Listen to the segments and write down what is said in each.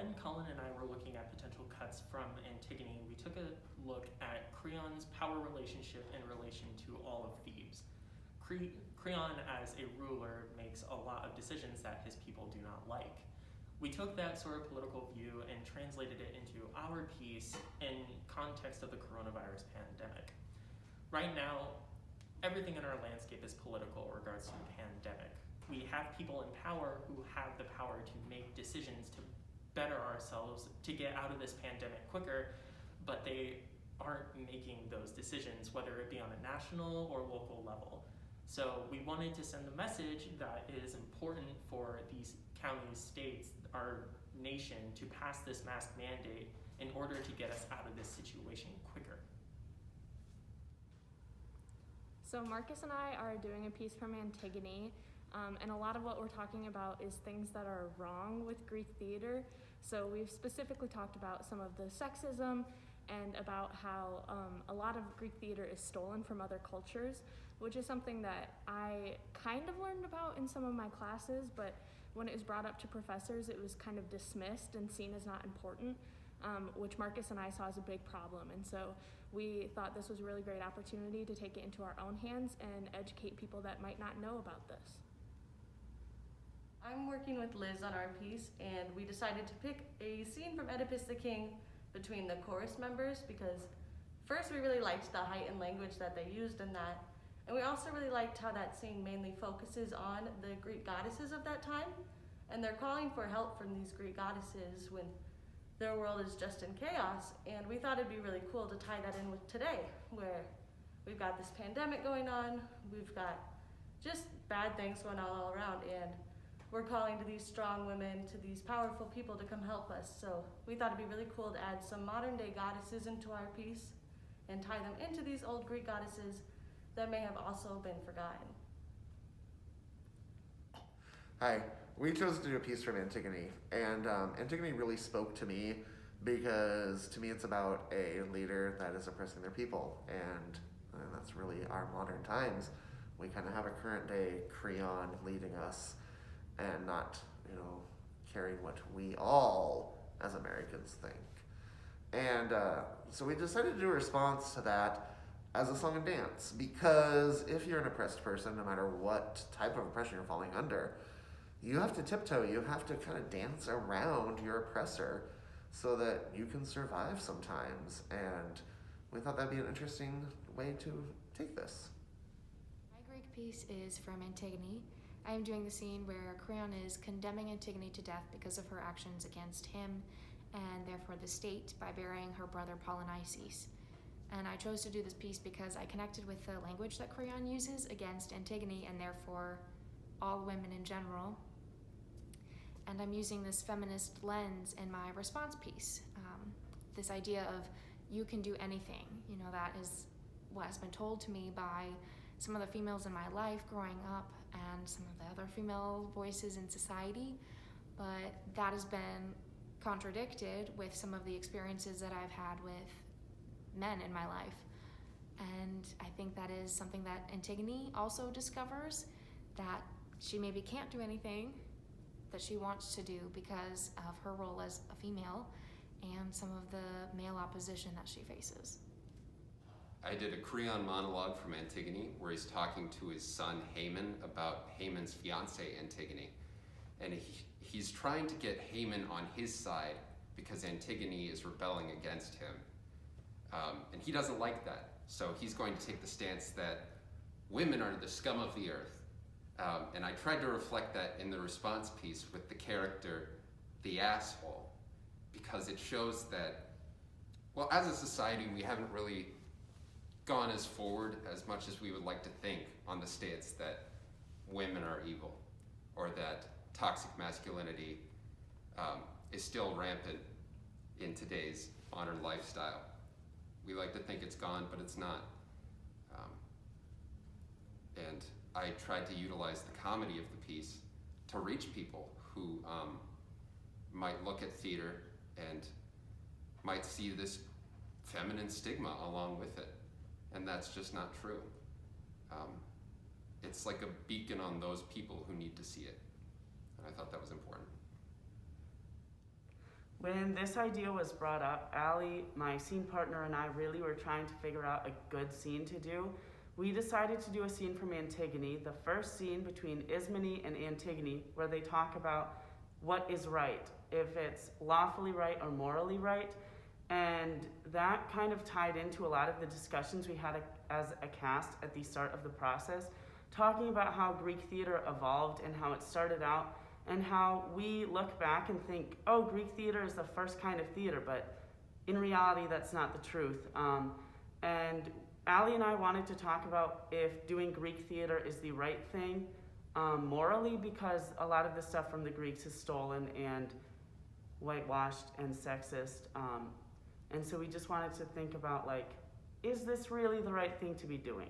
when Colin and I were looking at potential cuts from Antigone, we took a look at Creon's power relationship in relation to all of Thebes. Creon, as a ruler, makes a lot of decisions that his people do not like. We took that sort of political view and translated it into our piece in context of the coronavirus pandemic. Right now, everything in our landscape is political in regards to the pandemic. We have people in power who have the power to make decisions to better ourselves, to get out of this pandemic quicker, but they aren't making those decisions, whether it be on a national or local level. So we wanted to send the message that it is important for these counties, states, our nation to pass this mask mandate in order to get us out of this situation quicker. So Marcus and I are doing a piece from Antigone, and a lot of what we're talking about is things that are wrong with Greek theater. So we've specifically talked about some of the sexism and about how a lot of Greek theater is stolen from other cultures, which is something that I kind of learned about in some of my classes, but when it was brought up to professors, it was kind of dismissed and seen as not important, which Marcus and I saw as a big problem. And so we thought this was a really great opportunity to take it into our own hands and educate people that might not know about this. I'm working with Liz on our piece, and we decided to pick a scene from Oedipus the King between the chorus members because first we really liked the heightened language that they used in that, and we also really liked how that scene mainly focuses on the Greek goddesses of that time, and they're calling for help from these Greek goddesses when their world is just in chaos, and we thought it'd be really cool to tie that in with today, where we've got this pandemic going on, we've got just bad things going on all around, and we're calling to these strong women, to these powerful people to come help us. So we thought it'd be really cool to add some modern day goddesses into our piece and tie them into these old Greek goddesses that may have also been forgotten. Hi, we chose to do a piece from Antigone, and Antigone really spoke to me because to me it's about a leader that is oppressing their people, and that's really our modern times. We kind of have a current day Creon leading us and not, caring what we all as Americans think. And so we decided to do a response to that as a song and dance, because if you're an oppressed person, no matter what type of oppression you're falling under, you have to tiptoe, you have to kind of dance around your oppressor so that you can survive sometimes. And we thought that'd be an interesting way to take this. My Greek piece is from Antigone. I am doing the scene where Creon is condemning Antigone to death because of her actions against him and therefore the state by burying her brother Polynices. And I chose to do this piece because I connected with the language that Creon uses against Antigone and therefore all women in general. And I'm using this feminist lens in my response piece. This idea of you can do anything, that is what has been told to me by some of the females in my life growing up and some of the other female voices in society, but that has been contradicted with some of the experiences that I've had with men in my life. And I think that is something that Antigone also discovers, that she maybe can't do anything that she wants to do because of her role as a female and some of the male opposition that she faces. I did a Creon monologue from Antigone where he's talking to his son Haman about Haman's fiancée Antigone. And he's trying to get Haman on his side because Antigone is rebelling against him. And he doesn't like that. So he's going to take the stance that women are the scum of the earth. And I tried to reflect that in the response piece with the character, the asshole, because it shows that, well, as a society, we haven't really gone as forward as much as we would like to think on the stance that women are evil or that toxic masculinity is still rampant in today's modern lifestyle. We like to think it's gone, but it's not. And I tried to utilize the comedy of the piece to reach people who might look at theater and might see this feminine stigma along with it. And that's just not true. It's like a beacon on those people who need to see it. And I thought that was important. When this idea was brought up, Allie, my scene partner, and I really were trying to figure out a good scene to do. We decided to do a scene from Antigone, the first scene between Ismene and Antigone, where they talk about what is right, if it's lawfully right or morally right. And that kind of tied into a lot of the discussions we had as a cast at the start of the process, talking about how Greek theater evolved and how it started out, and how we look back and think, oh, Greek theater is the first kind of theater, but in reality, that's not the truth. And Allie and I wanted to talk about if doing Greek theater is the right thing morally, because a lot of the stuff from the Greeks is stolen and whitewashed and sexist. And so we just wanted to think about, like, is this really the right thing to be doing?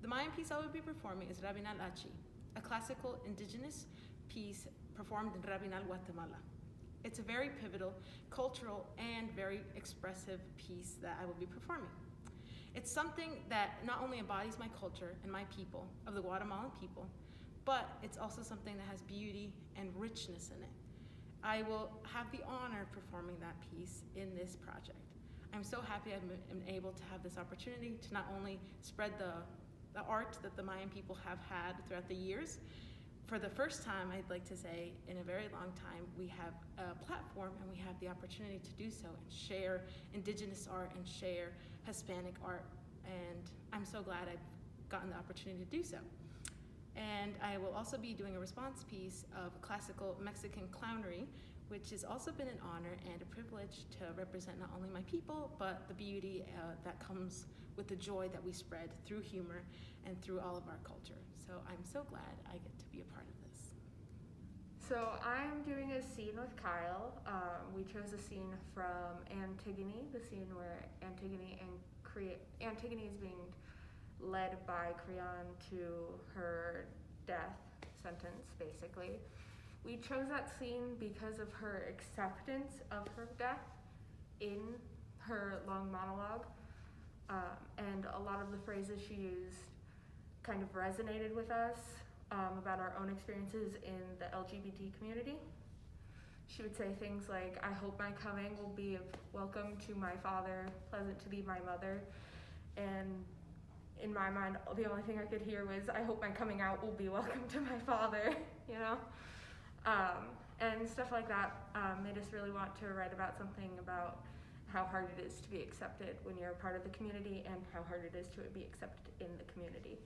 The Mayan piece I will be performing is Rabinal Achi, a classical indigenous piece performed in Rabinal, Guatemala. It's a very pivotal, cultural, and very expressive piece that I will be performing. It's something that not only embodies my culture and my people, of the Guatemalan people, but it's also something that has beauty and richness in it. I will have the honor of performing that piece in this project. I'm so happy I've been able to have this opportunity to not only spread the art that the Mayan people have had throughout the years. For the first time, I'd like to say, in a very long time, we have a platform and we have the opportunity to do so and share indigenous art and share Hispanic art. And I'm so glad I've gotten the opportunity to do so. And I will also be doing a response piece of classical Mexican clownery, which has also been an honor and a privilege to represent not only my people, but the beauty that comes with the joy that we spread through humor and through all of our culture. So I'm so glad I get to be a part of this. So I'm doing a scene with Kyle. We chose a scene from Antigone, the scene where Antigone is being led by Creon to her death sentence, basically. We chose that scene because of her acceptance of her death in her long monologue. And a lot of the phrases she used kind of resonated with us about our own experiences in the LGBT community. She would say things like, I hope my coming will be of welcome to my father, pleasant to be my mother. And in my mind, the only thing I could hear was, I hope my coming out will be welcome to my father, you know? And stuff like that made us really want to write about something about how hard it is to be accepted when you're a part of the community and how hard it is to be accepted in the community.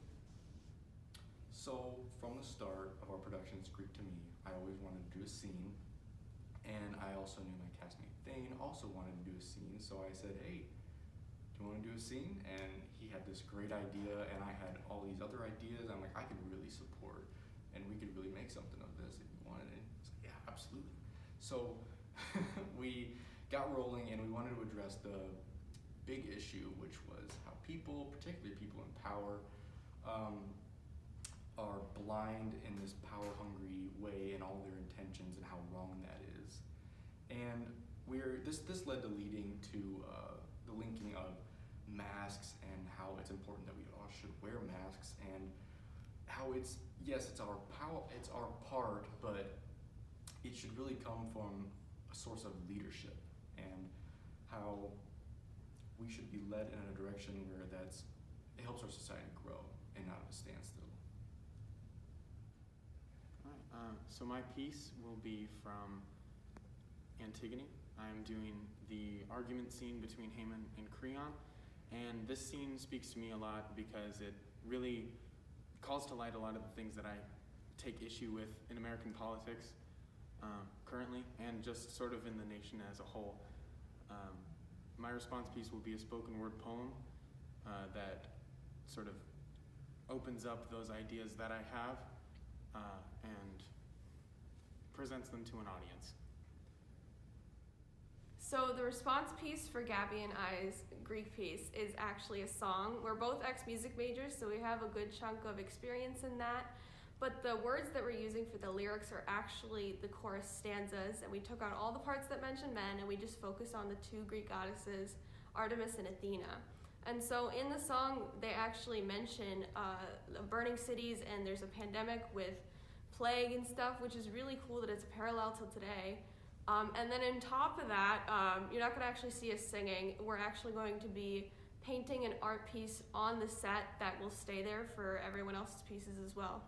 So from the start of our productions, Greek to Me, I always wanted to do a scene, and I also knew my castmate Thane also wanted to do a scene, so I said, hey, do you want to do a scene? And he had this great idea, and I had all these other ideas. I'm like, I could really support, and we could really make something of this if you wanted it. He's like, yeah, absolutely. So we got rolling, and we wanted to address the big issue, which was how people, particularly people in power, are blind in this power-hungry way in all their intentions and how wrong that is. And this led to leading to the linking of masks and how it's important that we all should wear masks, and how it's our power, it's our part, but it should really come from a source of leadership, and how we should be led in a direction where it helps our society grow and not at a standstill. So my piece will be from Antigone. I'm doing the argument scene between Haman and Creon, and this scene speaks to me a lot because it really calls to light a lot of the things that I take issue with in American politics currently, and just sort of in the nation as a whole. My response piece will be a spoken word poem that sort of opens up those ideas that I have and presents them to an audience. So the response piece for Gabby and I's Greek piece is actually a song. We're both ex-music majors, so we have a good chunk of experience in that. But the words that we're using for the lyrics are actually the chorus stanzas, and we took out all the parts that mention men, and we just focused on the two Greek goddesses, Artemis and Athena. And so in the song, they actually mention burning cities, and there's a pandemic with plague and stuff, which is really cool that it's a parallel till today. And then on top of that, you're not going to actually see us singing. We're actually going to be painting an art piece on the set that will stay there for everyone else's pieces as well.